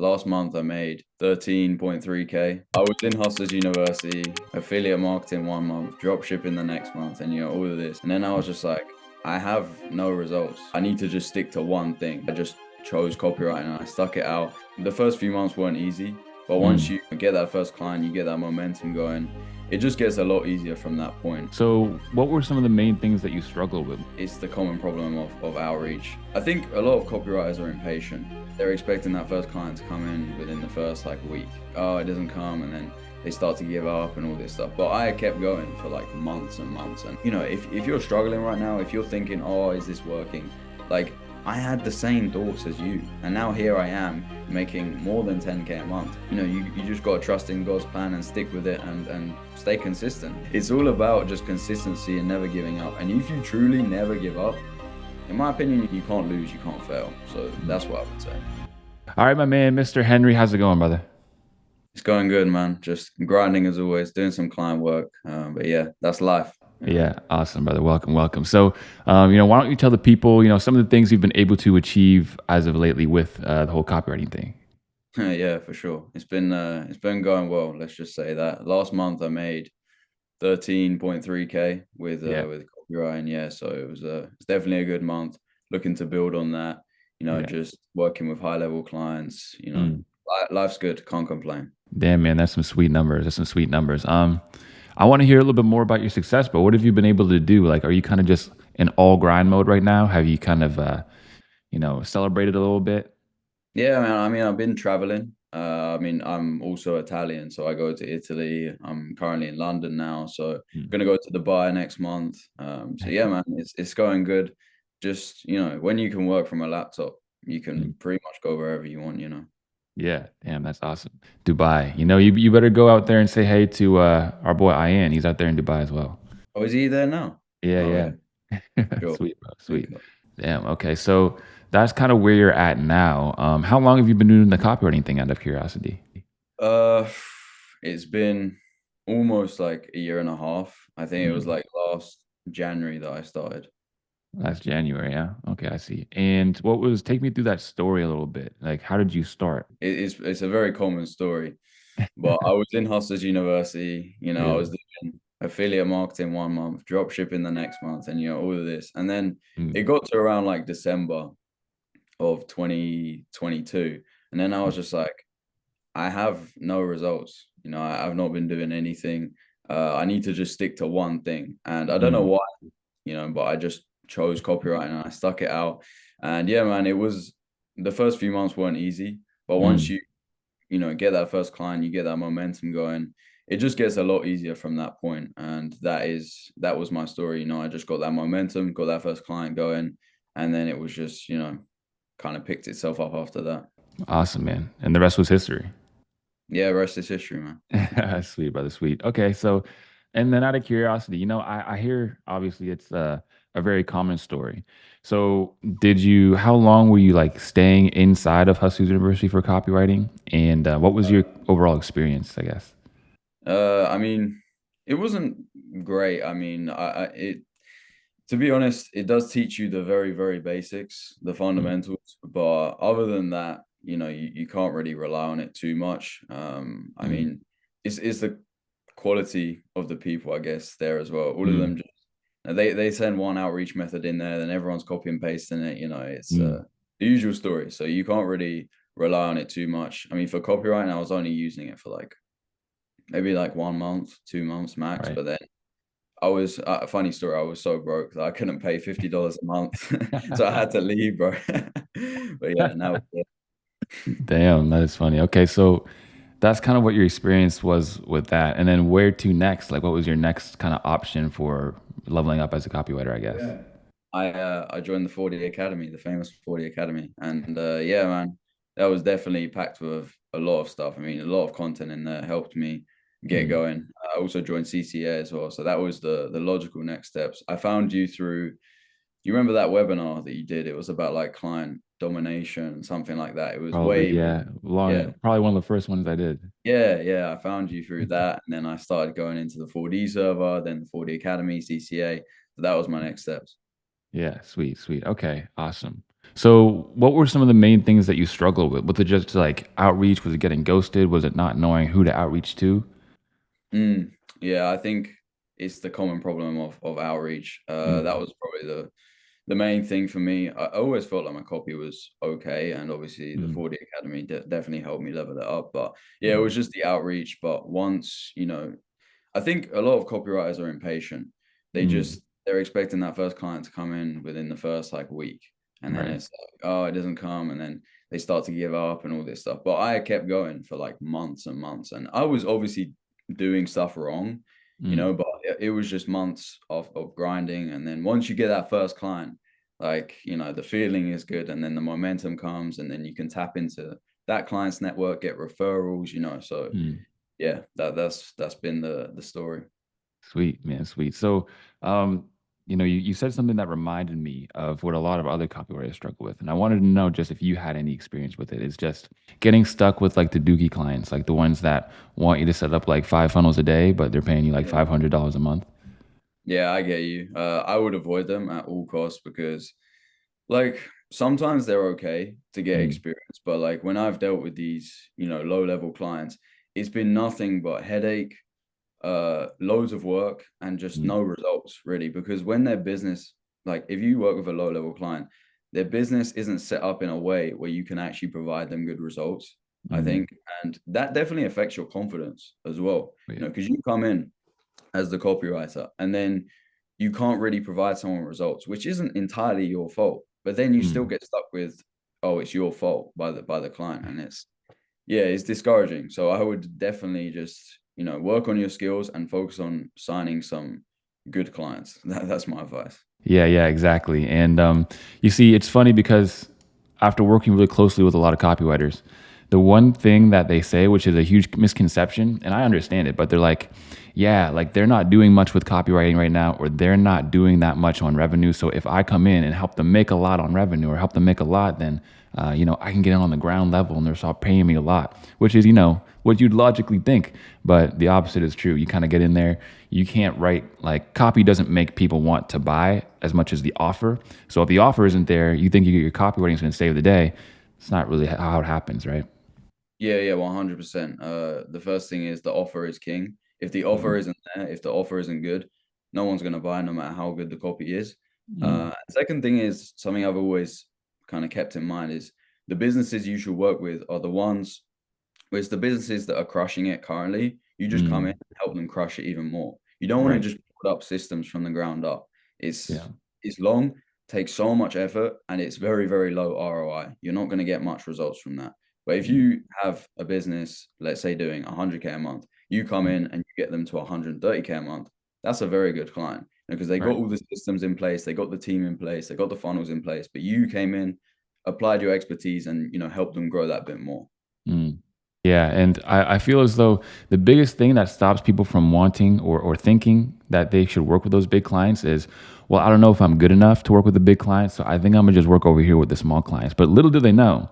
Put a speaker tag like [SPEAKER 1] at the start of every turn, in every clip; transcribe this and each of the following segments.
[SPEAKER 1] Last month I made 13.3K. I was in Hustlers University, affiliate marketing 1 month, drop shipping the next month, and all of this. And then I was just like, I have no results. I need to just stick to one thing. I just chose copywriting and I stuck it out. The first few months weren't easy, but once you get that first client, you get that momentum going, it just gets a lot easier from that point.
[SPEAKER 2] So what were some of the main things that you struggled with?
[SPEAKER 1] It's the common problem of outreach. I think a lot of copywriters are impatient. They're expecting that first client to come in within the first week. Oh, it doesn't come, and then they start to give up and all this stuff. But I kept going for months and months. And if you're struggling right now, if you're thinking, oh, is this working? I had the same thoughts as you, and now here I am making more than 10K a month. You just got to trust in God's plan and stick with it and stay consistent. It's all about just consistency and never giving up. And if you truly never give up, in my opinion, you can't lose, you can't fail. So that's what I would say.
[SPEAKER 2] All right, my man, Mr. Henry, how's it going, brother?
[SPEAKER 1] It's going good, man. Just grinding as always, doing some client work. But yeah, that's life.
[SPEAKER 2] Yeah, awesome, brother. Welcome, welcome. So, why don't you tell the people, some of the things you've been able to achieve as of lately with the whole copywriting thing?
[SPEAKER 1] Yeah, for sure. It's been going well. Let's just say that. Last month I made 13.3K with copywriting. Yeah, so it's definitely a good month. Looking to build on that. Just working with high level clients. Life's good. Can't complain.
[SPEAKER 2] Damn, man, that's some sweet numbers. That's some sweet numbers. I want to hear a little bit more about your success, but what have you been able to do? Are you kind of just in all grind mode right now? Have you kind of, celebrated a little bit?
[SPEAKER 1] Yeah, man. I mean, I've been traveling. I'm also Italian, so I go to Italy. I'm currently in London now, so gonna go to Dubai next month. So yeah, man, it's going good. Just when you can work from a laptop, you can pretty much go wherever you want.
[SPEAKER 2] Yeah, damn, that's awesome. Dubai. You better go out there and say hey to our boy Ian. He's out there in Dubai as well.
[SPEAKER 1] Oh, is he there now?
[SPEAKER 2] Yeah,
[SPEAKER 1] Oh
[SPEAKER 2] yeah.
[SPEAKER 1] sure.
[SPEAKER 2] Sweet, bro. Sweet. Damn. Okay, so that's kind of where you're at now. How long have you been doing the copywriting thing out of curiosity?
[SPEAKER 1] Uh, it's been almost a year and a half. I think it was last January that I started.
[SPEAKER 2] Last January, yeah. Okay, I see. And take me through that story a little bit. How did you start?
[SPEAKER 1] It's a very common story, but I was in Hustlers University. I
[SPEAKER 2] Yeah.
[SPEAKER 1] was doing affiliate marketing 1 month, drop shipping the next month, and all of this. And then it got to around December of 2022, and then I was just like, I have no results. I've not been doing anything. I need to just stick to one thing, and I don't know why. But I just chose copywriting and I stuck it out. And yeah, man, it was the first few months weren't easy, but once you get that first client, you get that momentum going, it just gets a lot easier from that point. And that was my story. I just got that momentum, got that first client going, and then it was just kind of picked itself up after that.
[SPEAKER 2] Awesome, man. And the rest was history.
[SPEAKER 1] Yeah, rest is history, man.
[SPEAKER 2] Sweet, brother, sweet. Okay, so, and then out of curiosity, I hear obviously it's a very common story. So, how long were you staying inside of Hustlers University for copywriting? And what was your overall experience, I guess?
[SPEAKER 1] I mean, it wasn't great. I mean, to be honest, it does teach you the very, very basics, the fundamentals. But other than that, you can't really rely on it too much. I mean, it's the quality of the people, I guess, there as well. All of them just they send one outreach method in there, then everyone's copy and pasting it. It's the usual story. So you can't really rely on it too much. I mean, for copywriting, I was only using it for maybe 1 month, 2 months max.
[SPEAKER 2] Right.
[SPEAKER 1] But then I was a funny story. I was so broke that I couldn't pay $50 a month, so I had to leave, bro. But yeah, now
[SPEAKER 2] Damn, that is funny. Okay, so that's kind of what your experience was with that. And then where to next? What was your next kind of option for leveling up as a copywriter, I guess?
[SPEAKER 1] yeah. I joined the 40 Academy, the famous 40 Academy, and yeah, man, that was definitely packed with a lot of stuff. I mean, a lot of content in there helped me get going. I also joined CCA as well, so that was the logical next steps. I found you through. You remember that webinar that you did? It was about client domination, something like that. It was
[SPEAKER 2] Probably,
[SPEAKER 1] way,
[SPEAKER 2] yeah.
[SPEAKER 1] yeah,
[SPEAKER 2] Probably one of the first ones I did.
[SPEAKER 1] yeah. I found you through that, and then I started going into the 4D server, then the 4D Academy, CCA. So that was my next steps.
[SPEAKER 2] Yeah, sweet, sweet. Okay, awesome. So, what were some of the main things that you struggled with? Was it just like outreach? Was it getting ghosted? Was it not knowing who to outreach to?
[SPEAKER 1] Mm, yeah, I think it's the common problem of outreach. That
[SPEAKER 2] Mm,
[SPEAKER 1] was probably the main thing for me. I always felt like my copy was okay, and obviously the
[SPEAKER 2] mm,
[SPEAKER 1] 40 Academy definitely helped me level it up. But yeah, it was
[SPEAKER 2] mm,
[SPEAKER 1] just the outreach. But once, I think a lot of copywriters are impatient.
[SPEAKER 2] mm,
[SPEAKER 1] They're expecting that first client to come in within the first like week, and then
[SPEAKER 2] right.
[SPEAKER 1] it's like, oh, it doesn't come, and then they start to give up and all this stuff. But I kept going for like months and months, and I was obviously doing stuff wrong,
[SPEAKER 2] Mm,
[SPEAKER 1] but it was just months of grinding, and then once you get that first client, like the feeling is good, and then the momentum comes, and then you can tap into that client's network, get referrals, so
[SPEAKER 2] mm.
[SPEAKER 1] yeah, that's been the story.
[SPEAKER 2] Sweet, man, sweet. So, you said something that reminded me of what a lot of other copywriters struggle with, and I wanted to know just if you had any experience with it. It's just getting stuck with like the dookie clients, like the ones that want you to set up like 5 funnels a day, but they're paying you like
[SPEAKER 1] Yeah.
[SPEAKER 2] $500 a month.
[SPEAKER 1] Yeah, I get you. I would avoid them at all costs because, like, sometimes they're okay to get
[SPEAKER 2] Mm,
[SPEAKER 1] experience, but like when I've dealt with these, low level clients, it's been nothing but headache, loads of work, and just
[SPEAKER 2] mm,
[SPEAKER 1] no results really. Because when their business, like if you work with a low level client, their business isn't set up in a way where you can actually provide them good results, I
[SPEAKER 2] mm.
[SPEAKER 1] think, and that definitely affects your confidence as well.
[SPEAKER 2] Yeah.
[SPEAKER 1] Because you come in as the copywriter, and then you can't really provide someone results, which isn't entirely your fault. But then you still
[SPEAKER 2] Mm.
[SPEAKER 1] get stuck with, oh, it's your fault by the client, and it's discouraging. So I would definitely just work on your skills and focus on signing some good clients. That's my advice.
[SPEAKER 2] Yeah, yeah, exactly. And you see, it's funny because after working really closely with a lot of copywriters, the one thing that they say, which is a huge misconception, and I understand it, but they're like, yeah, like they're not doing much with copywriting right now, or they're not doing that much on revenue. So if I come in and help them make a lot on revenue or help them make a lot, then I can get in on the ground level and they'll start paying me a lot, which is, what you'd logically think. But the opposite is true. You kind of get in there, you can't write, like, copy doesn't make people want to buy as much as the offer. So if the offer isn't there, you think your copywriting is going to save the day. It's not really how it happens, right?
[SPEAKER 1] Yeah, 100%. The first thing is the offer is king. If the offer
[SPEAKER 2] Mm,
[SPEAKER 1] isn't there, if the offer isn't good, no one's going to buy, no matter how good the copy is.
[SPEAKER 2] mm,
[SPEAKER 1] Second thing is something I've always kind of kept in mind is the businesses you should work with are the ones where it's the businesses that are crushing it currently. You just come in
[SPEAKER 2] mm,
[SPEAKER 1] and help them crush it even more. You don't want to
[SPEAKER 2] right.
[SPEAKER 1] just put up systems from the ground up.
[SPEAKER 2] Yeah.
[SPEAKER 1] It's long, takes so much effort, and it's very, very low ROI. You're not going to get much results from that. But if
[SPEAKER 2] Mm,
[SPEAKER 1] you have a business, let's say doing 100K a month, you come
[SPEAKER 2] mm,
[SPEAKER 1] in and you get them to 130K a month, that's a very good client because they got
[SPEAKER 2] right.
[SPEAKER 1] all the systems in place, they got the team in place, they got the funnels in place, but you came in, applied your expertise, and helped them grow that bit more.
[SPEAKER 2] Mm. Yeah, and I feel as though the biggest thing that stops people from wanting or thinking that they should work with those big clients is, well, I don't know if I'm good enough to work with the big clients, so I think I'm gonna just work over here with the small clients. But little do they know,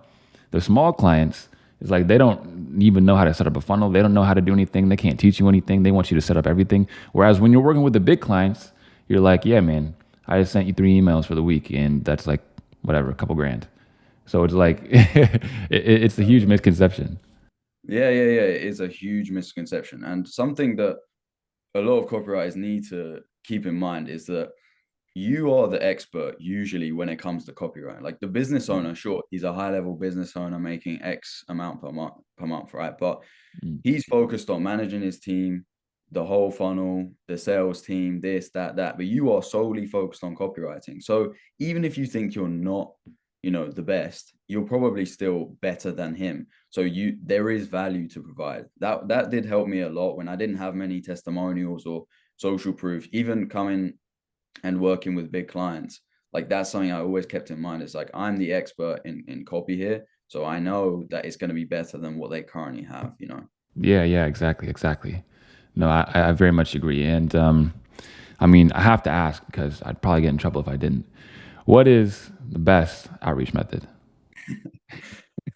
[SPEAKER 2] the small clients is like they don't even know how to set up a funnel. They don't know how to do anything. They can't teach you anything. They want you to set up everything. Whereas when you're working with the big clients, you're like, yeah, man, I just sent you 3 emails for the week, and that's like whatever, a couple grand. So it's like it's a huge misconception.
[SPEAKER 1] Yeah. It is a huge misconception. And something that a lot of copywriters need to keep in mind is that you are the expert usually when it comes to copywriting. Like the business
[SPEAKER 2] Mm,
[SPEAKER 1] owner, sure, he's a high level business owner making X amount per month, right? But
[SPEAKER 2] mm,
[SPEAKER 1] he's focused on managing his team, the whole funnel, the sales team, this, that. But you are solely focused on copywriting. So even if you think you're not, the best, you're probably still better than him. So there is value to provide. That did help me a lot when I didn't have many testimonials or social proof, even coming and working with big clients. Like that's something I always kept in mind. It's like I'm the expert in copy here. So I know that it's going to be better than what they currently have.
[SPEAKER 2] yeah, yeah, exactly, exactly. No, I very much agree. And I mean, I have to ask because I'd probably get in trouble if I didn't. What is the best outreach method?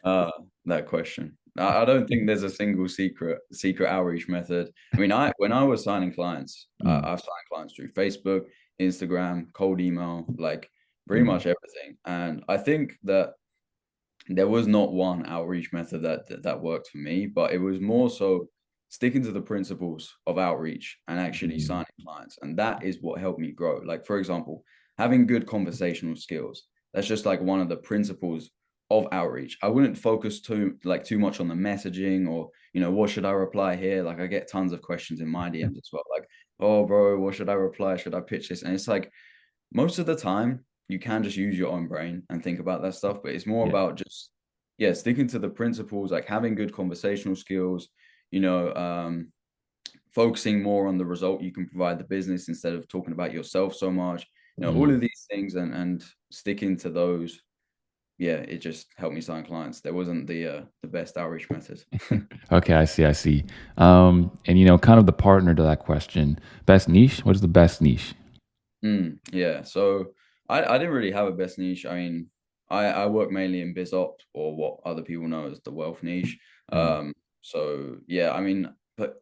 [SPEAKER 1] Uh, that question. I don't think there's a single secret outreach method. I mean, when I was signing clients,
[SPEAKER 2] Mm,
[SPEAKER 1] I've signed clients through Facebook, Instagram, cold email. Like pretty much everything. And I think that there was not one outreach method that worked for me, but it was more so sticking to the principles of outreach and actually
[SPEAKER 2] Mm,
[SPEAKER 1] signing clients. And that is what helped me grow. Like, for example, having good conversational skills. That's just like one of the principles of outreach. I wouldn't focus too much on the messaging or, what should I reply here? Like I get tons of questions in my DMs as well. Like, oh bro, what should I reply? Should I pitch this? And it's like most of the time you can just use your own brain and think about that stuff, but it's more
[SPEAKER 2] yeah.
[SPEAKER 1] about just, yeah, sticking to the principles, like having good conversational skills, you know, focusing more on the result you can provide the business instead of talking about yourself so much, all
[SPEAKER 2] Mm.
[SPEAKER 1] of these things, and sticking to those. Yeah, it just helped me sign clients. There wasn't the best outreach method.
[SPEAKER 2] Okay, I see, I see. And kind of the partner to that question, best niche? What is the best niche?
[SPEAKER 1] Yeah. So I didn't really have a best niche. I mean, I work mainly in biz op, or what other people know as the wealth niche.
[SPEAKER 2] Mm,
[SPEAKER 1] So yeah, I mean, but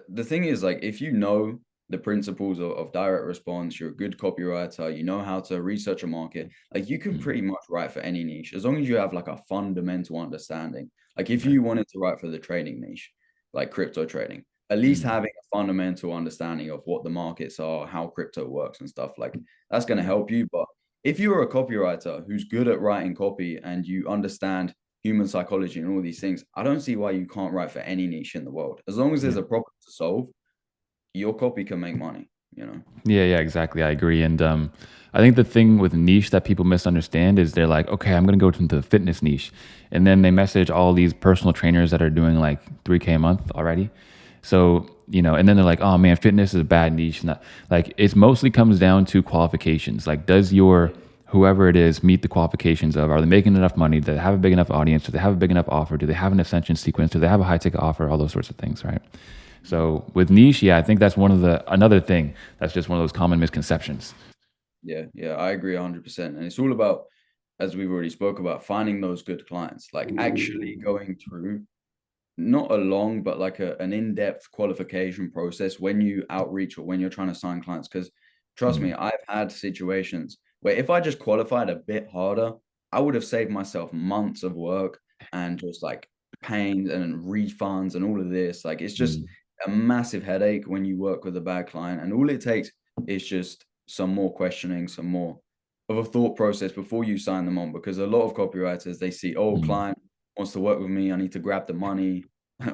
[SPEAKER 1] the thing is, like, if you know the principles of direct response, you're a good copywriter, you know how to research a market, like you can
[SPEAKER 2] mm,
[SPEAKER 1] pretty much write for any niche as long as you have like a fundamental understanding. Like if
[SPEAKER 2] right.
[SPEAKER 1] you wanted to write for the trading niche, like crypto trading, at least
[SPEAKER 2] Mm,
[SPEAKER 1] having a fundamental understanding of what the markets are, how crypto works and stuff, like that's going to
[SPEAKER 2] right.
[SPEAKER 1] help you. But if you're a copywriter who's good at writing copy and you understand human psychology and all these things, I don't see why you can't write for any niche in the world. As long as there's
[SPEAKER 2] Yeah.
[SPEAKER 1] a problem to solve, your copy can make money.
[SPEAKER 2] Yeah, yeah, exactly. I agree. And I think the thing with niche that people misunderstand is they're like, okay, I'm going to go into the fitness niche. And then they message all these personal trainers that are doing like 3K a month already. So, and then they're like, oh man, fitness is a bad niche. Not, like it mostly comes down to qualifications. Like, does your whoever it is meet the qualifications of, are they making enough money? Do they have a big enough audience? Do they have a big enough offer? Do they have an ascension sequence? Do they have a high ticket offer? All those sorts of things, right? So with niche, yeah, I think that's another thing that's just one of those common misconceptions.
[SPEAKER 1] Yeah, I agree 100%. And it's all about, as we've already spoke about, finding those good clients, like actually going through not a long, but like an in-depth qualification process when you outreach or when you're trying to sign clients. Because trust
[SPEAKER 2] Mm,
[SPEAKER 1] me, I've had situations where if I just qualified a bit harder, I would have saved myself months of work and just like pains and refunds and all of this. Like it's just
[SPEAKER 2] mm.
[SPEAKER 1] a massive headache when you work with a bad client. And all it takes is just some more questioning, some more of a thought process before you sign them on. Because a lot of copywriters, they see, oh,
[SPEAKER 2] Mm.
[SPEAKER 1] client wants to work with me, I need to grab the money,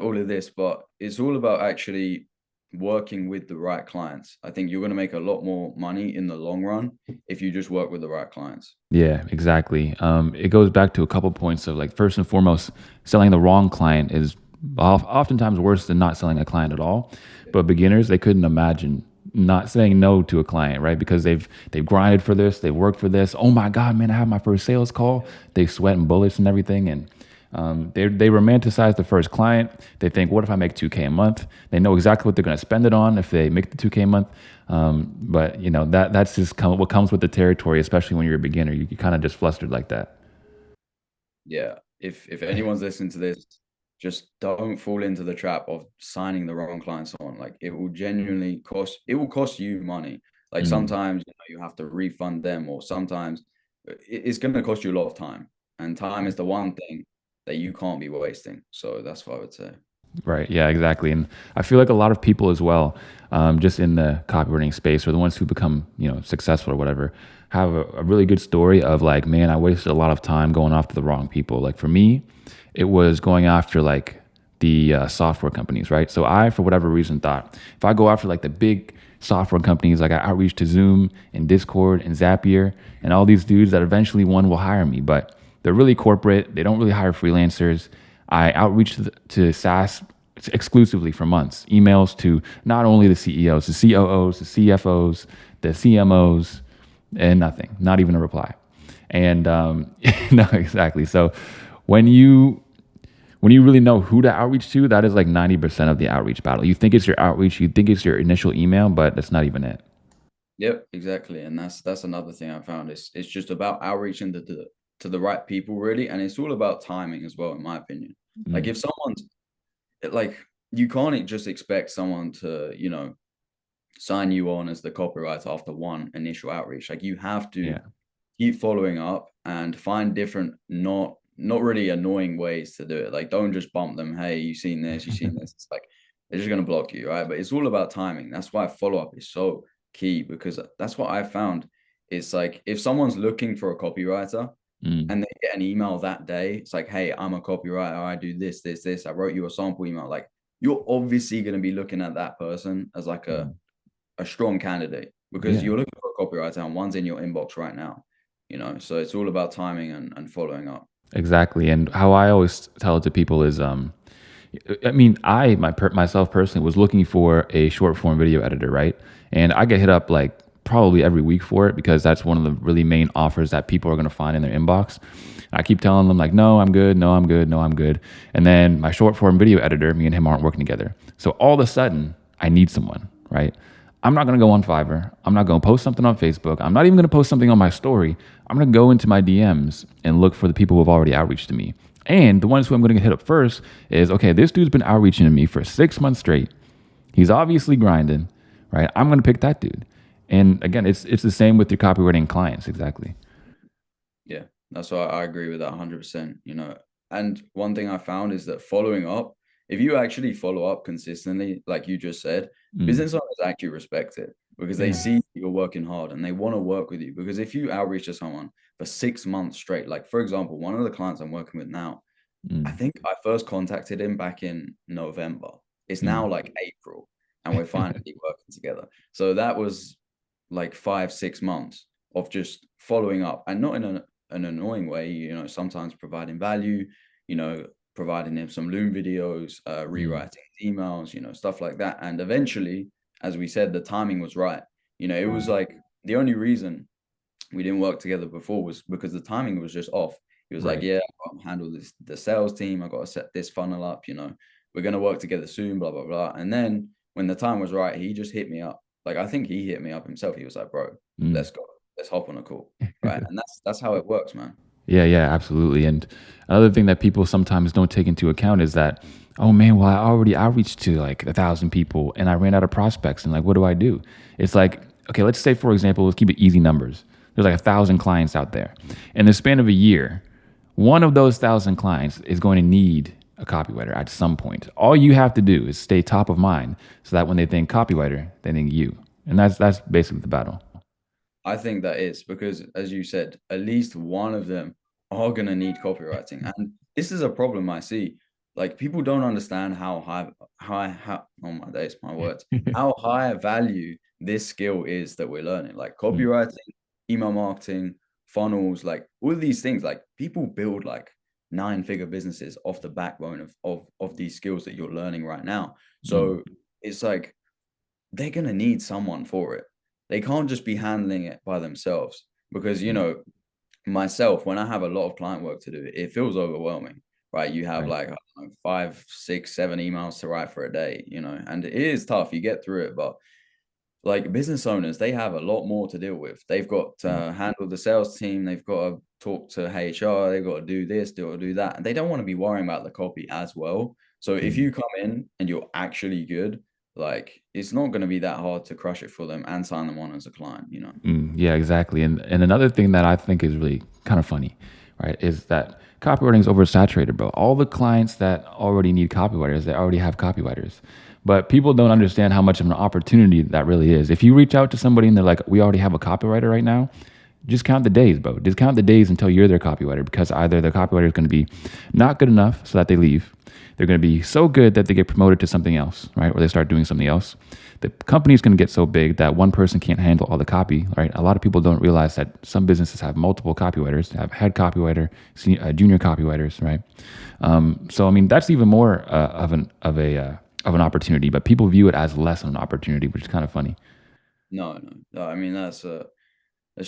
[SPEAKER 1] all of this, but it's all about actually working with the right clients. I think you're going to make a lot more money in the long run if you just work with the right clients.
[SPEAKER 2] Yeah, exactly. It goes back to a couple points of like, first and foremost, selling the wrong client is oftentimes worse than not selling a client at all. But beginners, they couldn't imagine not saying no to a client, right? Because they've grinded for this, they've worked for this. Oh my God, man, I have my first sales call. They sweat and bullets and everything, and they romanticize the first client. They think, what if I make 2K a month? They know exactly what they're going to spend it on if they make the 2K a month. But that's just what comes with the territory, especially when you're a beginner. You kind of just flustered like that.
[SPEAKER 1] Yeah. If anyone's listening to this, just don't fall into the trap of signing the wrong clients on. Like it will cost you money. Like
[SPEAKER 2] Mm,
[SPEAKER 1] sometimes you have to refund them, or sometimes it's going to cost you a lot of time. And time is the one thing that you can't be wasting. So that's what I would say.
[SPEAKER 2] right. Yeah, exactly. And I feel like a lot of people as well, just in the copywriting space or the ones who become, successful or whatever, have a really good story of like, man, I wasted a lot of time going after the wrong people. Like for me, it was going after like the software companies, right? So I, for whatever reason, thought if I go after like the big software companies, like I outreach to Zoom and Discord and Zapier and all these dudes, that eventually one will hire me. But they're really corporate. They don't really hire freelancers. I outreach to SaaS exclusively for months, emails to not only the CEOs, the COOs, the CFOs, the CMOs, and nothing, not even a reply. And no, exactly. So when you really know who to outreach to, that is like 90% of the outreach battle. You think it's your outreach, you think it's your initial email, but that's not even it.
[SPEAKER 1] Yep, exactly. And that's another thing I found. It's just about outreaching to the right people really, and it's all about timing as well, in my opinion. Like
[SPEAKER 2] Mm,
[SPEAKER 1] if someone's like you can't just expect someone to, sign you on as the copywriter after one initial outreach. Like you have to
[SPEAKER 2] yeah.
[SPEAKER 1] keep following up and find different, not really annoying ways to do it. Like, don't just bump them. Hey, you seen this? You seen this? It's like they're just gonna block you, right? But it's all about timing. That's why follow up is so key, because that's what I found. It's like if someone's looking for a copywriter
[SPEAKER 2] Mm,
[SPEAKER 1] and they get an email that day, it's like, hey, I'm a copywriter. I do this, this, this. I wrote you a sample email. Like, you're obviously going to be looking at that person as like
[SPEAKER 2] mm.
[SPEAKER 1] a strong candidate, because
[SPEAKER 2] Yeah.
[SPEAKER 1] you're looking for a copywriter and one's in your inbox right now, so it's all about timing and following up.
[SPEAKER 2] Exactly. And how I always tell it to people is, I mean, myself personally was looking for a short form video editor, right? And I get hit up like probably every week for it because that's one of the really main offers that people are going to find in their inbox. I keep telling them like, no, I'm good. No, I'm good. No, I'm good. And then my short form video editor, me and him aren't working together. So all of a sudden I need someone, right? I'm not going to go on Fiverr. I'm not going to post something on Facebook. I'm not even going to post something on my story. I'm going to go into my DMs and look for the people who have already outreached to me. And the ones who I'm going to hit up first is, okay, this dude's been outreaching to me for 6 months straight. He's obviously grinding, right? I'm going to pick that dude. And again, it's the same with your copywriting clients. Exactly.
[SPEAKER 1] Yeah, that's why I agree with that 100%. And one thing I found is that following up, if you actually follow up consistently, like you just said,
[SPEAKER 2] Mm,
[SPEAKER 1] business owners actually respect it, because they
[SPEAKER 2] yeah.
[SPEAKER 1] see you're working hard and they want to work with you. Because if you outreach to someone for 6 months straight, like for example, one of the clients I'm working with now, I
[SPEAKER 2] Mm,
[SPEAKER 1] think I first contacted him back in November. It's now
[SPEAKER 2] mm.
[SPEAKER 1] like April, and we're finally working together. So that was like 5, 6 months of just following up, and not in an annoying way, sometimes providing value, you know, providing him some Loom videos,
[SPEAKER 2] Mm,
[SPEAKER 1] rewriting emails, stuff like that. And eventually, as we said, the timing was right. It was
[SPEAKER 2] mm.
[SPEAKER 1] like the only reason we didn't work together before was because the timing was just off. He was like,
[SPEAKER 2] Right.
[SPEAKER 1] yeah, I'll handle the sales team. I got to set this funnel up, we're going to work together soon, blah, blah, blah. And then when the time was right, he just hit me up. Like, I think he hit me up himself. He was like, bro,
[SPEAKER 2] Mm.
[SPEAKER 1] let's go. Let's hop on a call. Right. And that's how it works, man.
[SPEAKER 2] Yeah, yeah, absolutely. And another thing that people sometimes don't take into account is that, oh man, well, I already outreached to like 1,000 people and I ran out of prospects. And like, what do I do? It's like, okay, let's say, for example, let's keep it easy numbers. There's like 1,000 clients out there. In the span of a year, one of those 1,000 clients is going to need a copywriter at some point. All you have to do is stay top of mind so that when they think copywriter, they think you. And that's basically the battle.
[SPEAKER 1] I think that is because, as you said, at least one of them are going to need copywriting. And this is a problem I see. Like, people don't understand how, oh my days, my words, how high value this skill is that we're learning. Like
[SPEAKER 2] Mm,
[SPEAKER 1] copywriting, email marketing, funnels, like all of these things. Like, people build like 9-figure businesses off the backbone of these skills that you're learning right now.
[SPEAKER 2] mm,
[SPEAKER 1] So it's like they're going to need someone for it. They can't just be handling it by themselves, because,
[SPEAKER 2] mm.
[SPEAKER 1] myself, when I have a lot of client work to do, it feels overwhelming, right? You have
[SPEAKER 2] Right.
[SPEAKER 1] like, I don't know, 5, 6, 7 emails to write for a day, and it is tough. You get through it, but like business owners, they have a lot more to deal with. They've got
[SPEAKER 2] Mm,
[SPEAKER 1] to handle the sales team. They've got to talk to HR. They've got to do this, do that. And they don't want to be worrying about the copy as well. So if
[SPEAKER 2] mm.
[SPEAKER 1] you come in and you're actually good, like, it's not going to be that hard to crush it for them and sign them on as a client.
[SPEAKER 2] Yeah, exactly. And another thing that I think is really kind of funny, right, is that copywriting is oversaturated, bro. All the clients that already need copywriters, they already have copywriters. But people don't understand how much of an opportunity that really is. If you reach out to somebody and they're like, we already have a copywriter right now, just count the days, bro. Just count the days until you're their copywriter, because either the copywriter is going to be not good enough so that they leave. They're going to be so good that they get promoted to something else, right? Or they start doing something else. The company is going to get so big that one person can't handle all the copy, right? A lot of people don't realize that some businesses have multiple copywriters. They have head copywriter, junior copywriters, right? So I mean, that's even more of an opportunity, but people view it as less of an opportunity, which is kind of funny.
[SPEAKER 1] No, no, no. I mean, let's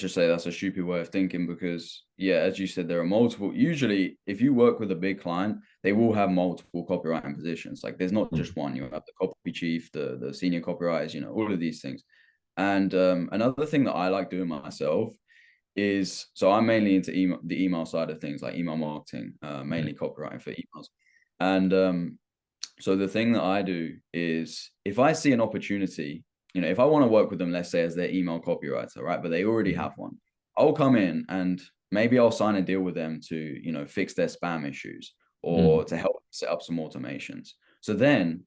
[SPEAKER 1] just say that's a stupid way of thinking, because, yeah, as you said, there are multiple. Usually, if you work with a big client, they will have multiple copywriting positions. Like, there's not
[SPEAKER 2] Mm,
[SPEAKER 1] just one. You have the copy chief, the senior copywriters, all of these things. And another thing that I like doing myself is, so I'm mainly into the email side of things, like email marketing,
[SPEAKER 2] right.
[SPEAKER 1] mainly copywriting for emails. And so the thing that I do is, if I see an opportunity, if I want to work with them, let's say as their email copywriter, right? But they already
[SPEAKER 2] Mm,
[SPEAKER 1] have one. I'll come in and maybe I'll sign a deal with them to, fix their spam issues
[SPEAKER 2] Mm,
[SPEAKER 1] or to help set up some automations. So then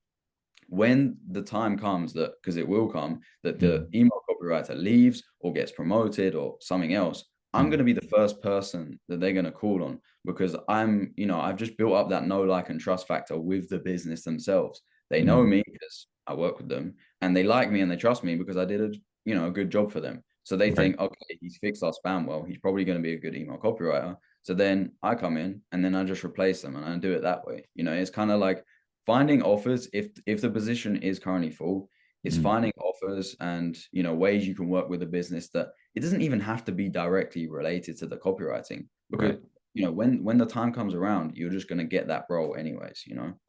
[SPEAKER 1] when the time comes, that, because it will come, that the
[SPEAKER 2] mm,
[SPEAKER 1] email copywriter leaves or gets promoted or something else, I'm going
[SPEAKER 2] mm.
[SPEAKER 1] to be the first person that they're going to call on, because I've just built up that know, like, and trust factor with the business themselves. They know
[SPEAKER 2] Mm,
[SPEAKER 1] me because I work with them, and they like me and they trust me because I did a good job for them. So they
[SPEAKER 2] right.
[SPEAKER 1] think, okay, he's fixed our spam well, he's probably going to be a good email copywriter. So then I come in and then I just replace them and I do it that way. It's kind of like finding offers. If the position is currently full, it's
[SPEAKER 2] Mm,
[SPEAKER 1] finding offers and ways you can work with a business that it doesn't even have to be directly related to the copywriting, because
[SPEAKER 2] right.
[SPEAKER 1] when the time comes around, you're just going to get that role anyways.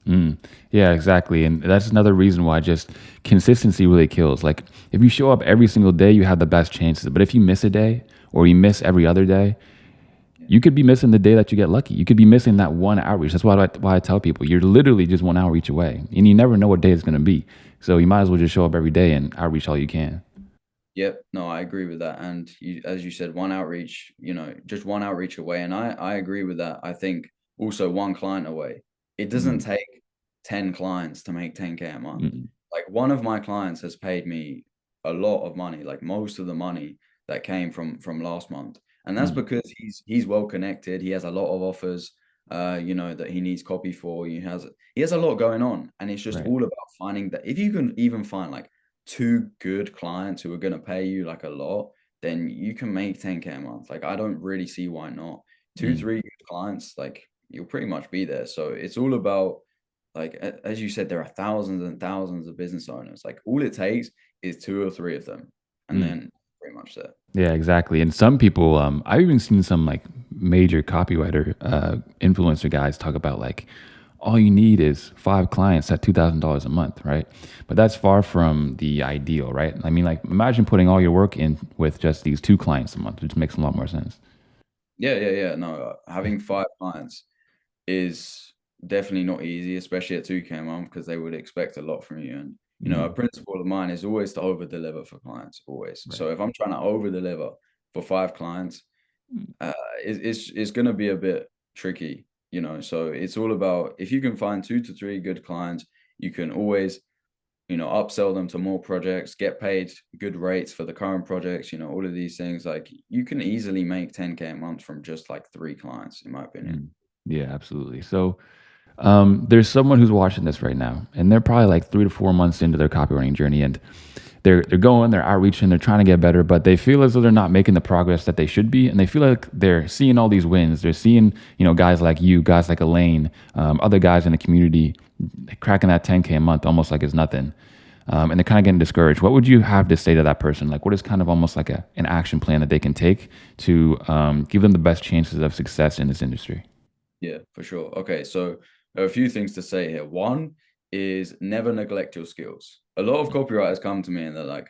[SPEAKER 2] Mm. Yeah, exactly. And that's another reason why just consistency really kills. Like if you show up every single day, you have the best chances. But if you miss a day or you miss every other day,
[SPEAKER 1] Yeah.
[SPEAKER 2] you could be missing the day that you get lucky. You could be missing that one outreach. That's why I tell people you're literally just one outreach away, and you never know what day it's going to be. So you might as well just show up every day and outreach all you can.
[SPEAKER 1] Yep. No, I agree with that. And as you said, one outreach, just one outreach away. And I agree with that. I think also one client away. It doesn't
[SPEAKER 2] Mm,
[SPEAKER 1] take 10 clients to make 10K a month.
[SPEAKER 2] mm,
[SPEAKER 1] Like, one of my clients has paid me a lot of money, like most of the money that came from last month. And that's
[SPEAKER 2] mm.
[SPEAKER 1] because he's well connected. He has a lot of offers, that he needs copy for. He has a lot going on. And it's just
[SPEAKER 2] Right.
[SPEAKER 1] all about finding that. If you can even find like two good clients who are going to pay you like a lot, then you can make 10K a month. Like, I don't really see why not. Two,
[SPEAKER 2] Mm,
[SPEAKER 1] three good clients, like, you'll pretty much be there. So it's all about, like, as you said, there are thousands and thousands of business owners. Like, all it takes is two or three of them, and
[SPEAKER 2] mm.
[SPEAKER 1] then pretty much there.
[SPEAKER 2] Yeah, exactly. And some people, I've even seen some like major copywriter, influencer guys talk about like all you need is 5 clients at $2,000 a month, right? But that's far from the ideal, right? I mean, like imagine putting all your work in with just these 2 clients a month. It just makes a lot more sense.
[SPEAKER 1] Yeah, yeah, yeah. No, having five clients is definitely not easy, especially at 2K a month, because they would expect a lot from you. And a
[SPEAKER 2] Mm,
[SPEAKER 1] principle of mine is always to over deliver for clients, always.
[SPEAKER 2] right.
[SPEAKER 1] So if I'm trying to over deliver for five clients,
[SPEAKER 2] Mm,
[SPEAKER 1] uh, it's going to be a bit tricky. So it's all about, if you can find two to three good clients, you can always upsell them to more projects, get paid good rates for the current projects. All of these things, like, you can easily make 10K a month from just like three clients, in my opinion.
[SPEAKER 2] mm. Yeah, absolutely. So, there's someone who's watching this right now, and they're probably like 3 to 4 months into their copywriting journey, and they're outreaching, they're trying to get better, but they feel as though they're not making the progress that they should be, and they feel like they're seeing all these wins. They're seeing guys like you, guys like Elaine, other guys in the community cracking that 10K a month almost like it's nothing. And they're kind of getting discouraged. What would you have to say to that person? Like, what is kind of almost like an action plan that they can take to give them the best chances of success in this industry?
[SPEAKER 1] Yeah, for sure. Okay, so there are a few things to say here. One is, never neglect your skills. A lot of copywriters come to me and they're like,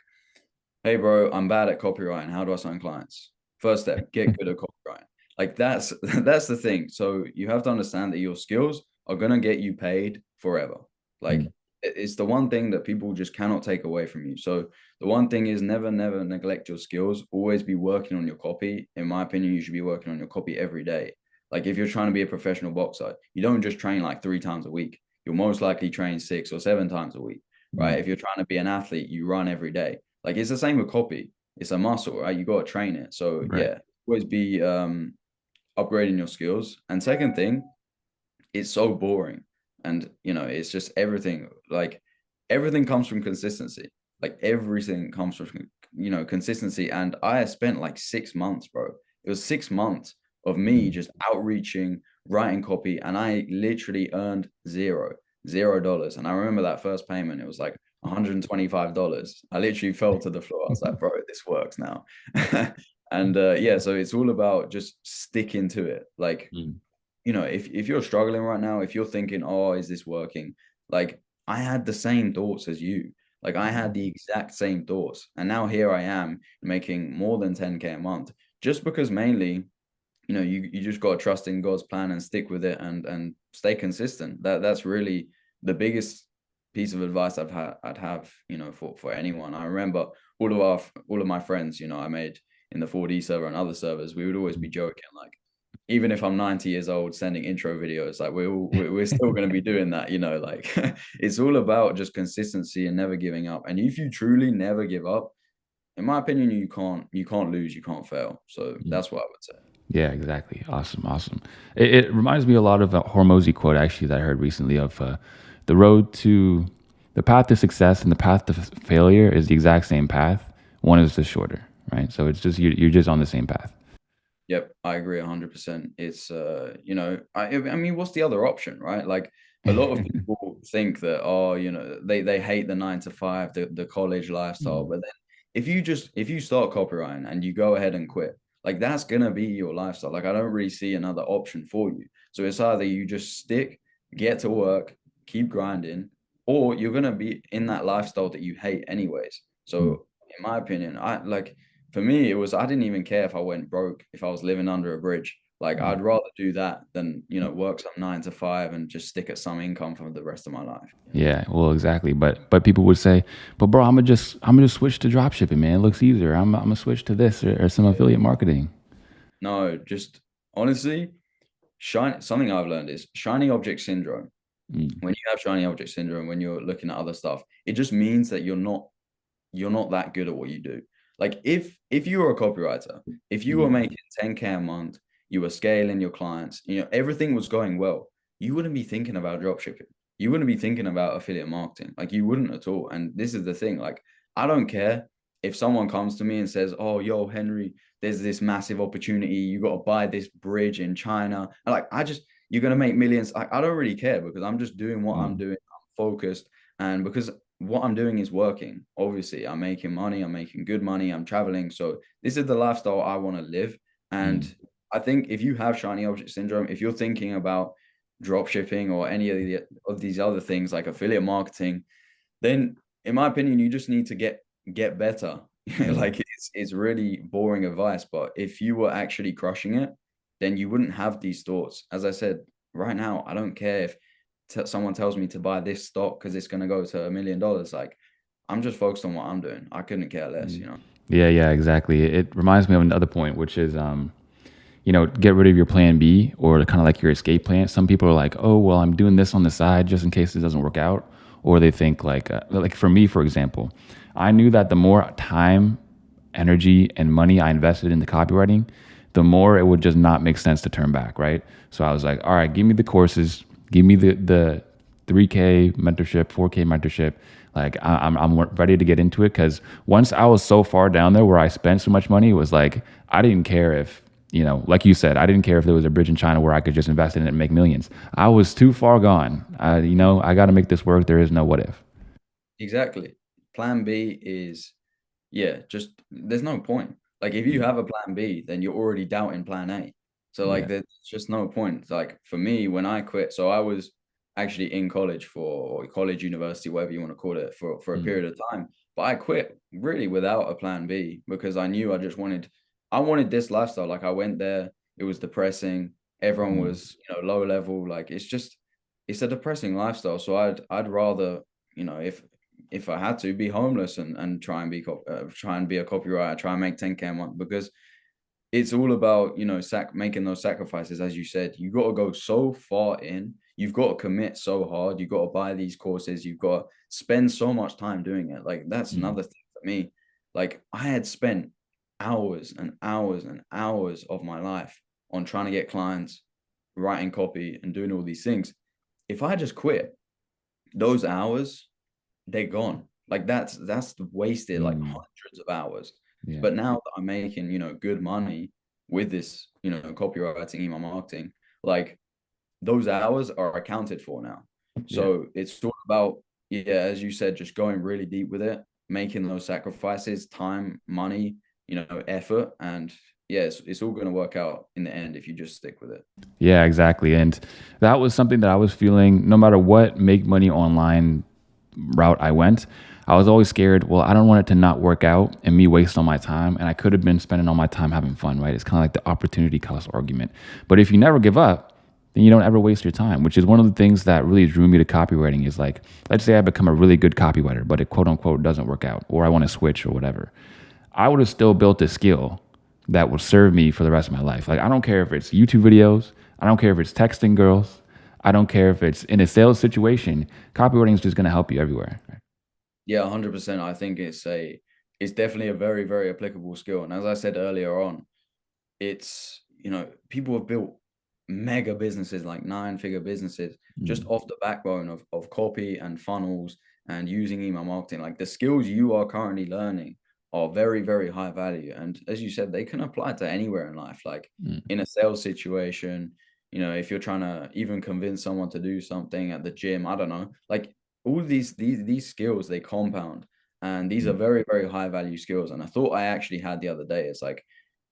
[SPEAKER 1] "Hey, bro, I'm bad at copywriting. How do I sign clients?" First step, get good at copywriting. Like, that's that's the thing. So you have to understand that your skills are gonna get you paid forever. Like,
[SPEAKER 2] Mm,
[SPEAKER 1] it's the one thing that people just cannot take away from you. So the one thing is, never, never neglect your skills. Always be working on your copy. In my opinion, you should be working on your copy every day. Like, if you're trying to be a professional boxer, you don't just train like 3 times a week. You'll most likely train 6 or 7 times a week, right?
[SPEAKER 2] mm,
[SPEAKER 1] If you're trying to be an athlete, you run every day. Like, it's the same with copy. It's a muscle, right? You got to train it. So
[SPEAKER 2] right.
[SPEAKER 1] yeah, always be upgrading your skills. And second thing, it's so boring. And it's just everything. Like, everything comes from consistency. Like, everything comes from consistency. And I spent like 6 months, bro. It was 6 months of me
[SPEAKER 2] Mm.
[SPEAKER 1] just outreaching, writing copy, and I literally earned $0. And I remember that first payment, it was like $125. I literally fell to the floor. I was like, bro, this works now. And yeah, so it's all about just sticking to it. Like,
[SPEAKER 2] Mm,
[SPEAKER 1] if you're struggling right now, if you're thinking, "Oh, is this working?" Like, I had the same thoughts as you. Like, I
[SPEAKER 2] mm,
[SPEAKER 1] had the exact same thoughts. And now here I am making more than 10K a month, just because mainly, you just got to trust in God's plan and stick with it, and stay consistent. That's really the biggest piece of advice I'd have, for anyone. I remember all of my friends, I made in the 4D server and other servers, we would always be joking, like, even if I'm 90 years old sending intro videos, like we're still going to be doing that, like it's all about just consistency and never giving up. And if you truly never give up, in my opinion, you can't lose, you can't fail. So
[SPEAKER 2] Mm.
[SPEAKER 1] that's what I would say.
[SPEAKER 2] Yeah, exactly. Awesome, awesome. It reminds me a lot of a Hormozy quote actually that I heard recently of the road to the path to success and the path to failure is the exact same path. One is just shorter, right? So it's just you're just on the same path.
[SPEAKER 1] Yep, I agree 100%. It's I mean, what's the other option, right? Like a lot of people think that, oh, they hate the 9 to 5, the college lifestyle,
[SPEAKER 2] Mm,
[SPEAKER 1] but then if you start copywriting and you go ahead and quit, like that's gonna be your lifestyle. Like I don't really see another option for you. So it's either you just stick, get to work, keep grinding, or you're gonna be in that lifestyle that you hate anyways.
[SPEAKER 2] mm,
[SPEAKER 1] So in my opinion, for me, it was I didn't even care if I went broke, if I was living under a bridge. Like
[SPEAKER 2] mm.
[SPEAKER 1] I'd rather do that than, work some 9 to 5 and just stick at some income for the rest of my life.
[SPEAKER 2] Yeah, well, exactly. But people would say, but bro, I'm gonna just switch to drop shipping, man. It looks easier. I'm gonna switch to this or some affiliate marketing.
[SPEAKER 1] No, just honestly, something I've learned is shiny object syndrome.
[SPEAKER 2] Mm,
[SPEAKER 1] When you have shiny object syndrome, when you're looking at other stuff, it just means that you're not that good at what you do. Like if you were a copywriter, if you were
[SPEAKER 2] mm,
[SPEAKER 1] making 10K a month, you were scaling your clients, everything was going well, you wouldn't be thinking about dropshipping. You wouldn't be thinking about affiliate marketing. Like you wouldn't at all. And this is the thing. Like, I don't care if someone comes to me and says, oh, yo, Henry, there's this massive opportunity. You got to buy this bridge in China. And like, you're going to make millions. I don't really care because I'm just doing what I'm
[SPEAKER 2] mm,
[SPEAKER 1] doing. I'm focused. And because what I'm doing is working. Obviously, I'm making money, I'm making good money, I'm traveling. So this is the lifestyle I want to live.
[SPEAKER 2] mm,
[SPEAKER 1] And I think if you have shiny object syndrome, if you're thinking about drop shipping or any of these other things like affiliate marketing, then in my opinion, you just need to get better.
[SPEAKER 2] mm,
[SPEAKER 1] Like it's really boring advice, but if you were actually crushing it, then you wouldn't have these thoughts. As I said, right now, I don't care if someone tells me to buy this stock because it's going to go to $1 million. Like I'm just focused on what I'm doing. I couldn't care less.
[SPEAKER 2] mm. Yeah, yeah, exactly. It reminds me of another point, which is get rid of your plan B or kind of like your escape plan. Some people are like, oh, well, I'm doing this on the side just in case it doesn't work out. Or they think like for me, for example, I knew that the more time, energy, and money I invested in the copywriting, the more it would just not make sense to turn back, right? So I was like, all right, give me the courses, give me the 3K mentorship, 4K mentorship. Like I'm ready to get into it because once I was so far down there where I spent so much money, it was like I didn't care if like you said, I didn't care if there was a bridge in China where I could just invest in it and make millions. I was too far gone. I got to make this work. There is no what if.
[SPEAKER 1] Exactly. Plan B is, yeah, just there's no point. Like if you
[SPEAKER 2] Mm,
[SPEAKER 1] have a plan B, then you're already doubting plan A. So like
[SPEAKER 2] yeah.
[SPEAKER 1] there's just no point. Like for me, when I quit, so I was actually in college or college, university, whatever you want to call it, for a
[SPEAKER 2] Mm,
[SPEAKER 1] period of time. But I quit really without a plan B because I knew I wanted this lifestyle. Like I went there, it was depressing. Everyone
[SPEAKER 2] mm,
[SPEAKER 1] was, low level. Like it's a depressing lifestyle. So I'd rather, if I had to be homeless and try and try and be a copywriter, try and make 10K a month because it's all about, making those sacrifices. As you said, you got to go so far in, you've got to commit so hard, you've got to buy these courses, you've got to spend so much time doing it. Like that's
[SPEAKER 2] mm,
[SPEAKER 1] another thing for me. Like I had spent hours and hours and hours of my life on trying to get clients, writing copy and doing all these things. If I just quit, those hours, they're gone. Like that's wasted like
[SPEAKER 2] mm,
[SPEAKER 1] hundreds of hours.
[SPEAKER 2] yeah.
[SPEAKER 1] But now that I'm making, good money with this, copywriting, email marketing, like those hours are accounted for now.
[SPEAKER 2] Yeah.
[SPEAKER 1] So it's all about, yeah, as you said, just going really deep with it, making those sacrifices, time, money, effort. And yeah, it's all going to work out in the end if you just stick with it.
[SPEAKER 2] Yeah, exactly. And that was something that I was feeling no matter what make money online route I went. I was always scared, well, I don't want it to not work out and me waste all my time. And I could have been spending all my time having fun, right? It's kind of like the opportunity cost argument. But if you never give up, then you don't ever waste your time, which is one of the things that really drew me to copywriting is like, let's say I become a really good copywriter, but it quote unquote doesn't work out, or I want to switch or whatever. I would have still built a skill that will serve me for the rest of my life. Like, I don't care if it's YouTube videos, I don't care if it's texting girls, I don't care if it's in a sales situation. Copywriting is just going to help you everywhere.
[SPEAKER 1] Yeah, 100%. I think it's definitely a very, very applicable skill. And as I said earlier on, it's, people have built mega businesses, like 9-figure businesses, just off the backbone of copy and funnels and using email marketing. Like, the skills you are currently learning are very, very high value. And as you said, they can apply to anywhere in life, like in a sales situation, if you're trying to even convince someone to do something at the gym, I don't know, like all of these skills, they compound, and these are very, very high value skills. And I thought I actually had the other day, it's like,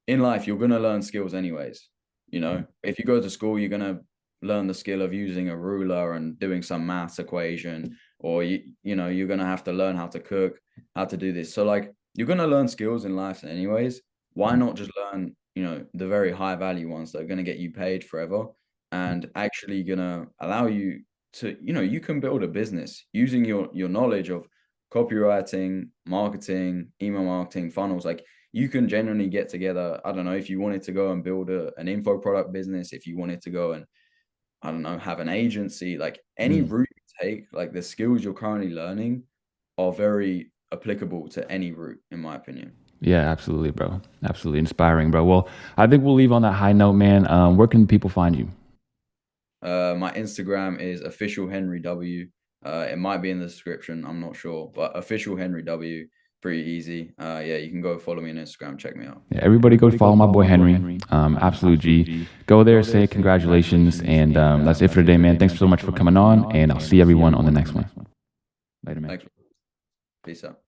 [SPEAKER 1] in life, you're going to learn skills anyways. If you go to school, you're going to learn the skill of using a ruler and doing some maths equation, or you're going to have to learn how to cook, how to do this. So like, you're going to learn skills in life anyways. Why not just learn, the very high value ones that are going to get you paid forever and actually going to allow you to, you can build a business using your knowledge of copywriting, marketing, email marketing, funnels. Like, you can genuinely get together. I don't know, if you wanted to go and build an info product business, if you wanted to go and, I don't know, have an agency, like any route you take, like the skills you're currently learning are very applicable to any route, in my opinion.
[SPEAKER 2] Yeah, absolutely, bro. Absolutely inspiring, bro. Well, I think we'll leave on that high note, man. Where can people find you?
[SPEAKER 1] My Instagram is official Henry W. It might be in the description, I'm not sure, but official Henry W. Pretty easy. Yeah, you can go follow me on Instagram, check me out.
[SPEAKER 2] Yeah, everybody go follow my boy Henry. Absolute G. Go there, say congratulations, and that's it for today, man. Thanks so much for coming on, and I'll see everyone on the next one. Later, man.
[SPEAKER 1] Thanks. Peace out.